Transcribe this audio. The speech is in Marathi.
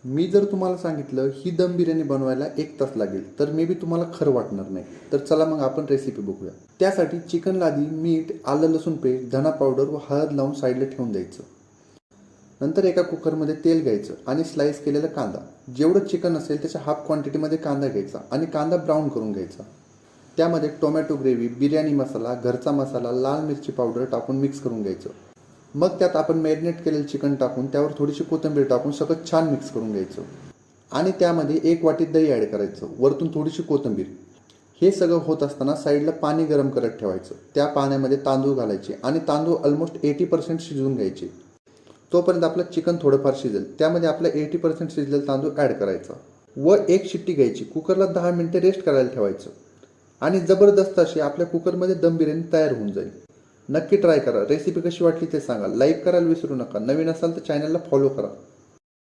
मी जर तुम्हाला सांगितलं ही दम बिर्याणी बनवायला 1 तास लागेल तर मे बी तुम्हाला खरं वाटणार नाही. तर चला मग आपण रेसिपी बघूया. त्यासाठी चिकनला आधी मीठ, आलं लसूण पेस्ट, धना पावडर व हळद लावून साईडला ठेवून द्यायचं. नंतर एका कुकरमध्ये तेल घ्यायचं आणि स्लाइस केलेला कांदा, जेवढं चिकन असेल त्याच्या हाफ क्वांटिटीमध्ये कांदा घ्यायचा आणि कांदा ब्राऊन करून घ्यायचा. त्यामध्ये टोमॅटो ग्रेव्ही, बिर्याणी मसाला, घरचा मसाला, लाल मिरची पावडर टाकून मिक्स करून घ्यायचं. मग त्यात आपण मॅरिनेट केलेलं चिकन टाकून त्यावर थोडीशी कोथिंबीर टाकून सगळं छान मिक्स करून घ्यायचं. आणि त्यामध्ये 1 वाटी दही ॲड करायचं, वरतून थोडीशी कोथिंबीर. हे सगळं होत असताना साईडला पाणी गरम करत ठेवायचं. त्या पाण्यामध्ये तांदूळ घालायचे आणि तांदूळ ऑलमोस्ट 80% शिजवून घ्यायचे. तोपर्यंत आपलं चिकन थोडंफार शिजेल. त्यामध्ये आपलं 80% शिजलेलं तांदूळ ॲड करायचा व 1 शिट्टी घ्यायची. कुकरला 10 मिनिटे रेस्ट करायला ठेवायचं आणि जबरदस्त अशी आपल्या कुकरमध्ये दम बिर्याणी तयार होऊन जाईल. नक्की ट्राय करा. रेसिपी कशी वाटली ते सांगा. लाईक करायला विसरू नका. नवीन असाल तर चॅनलला फॉलो करा.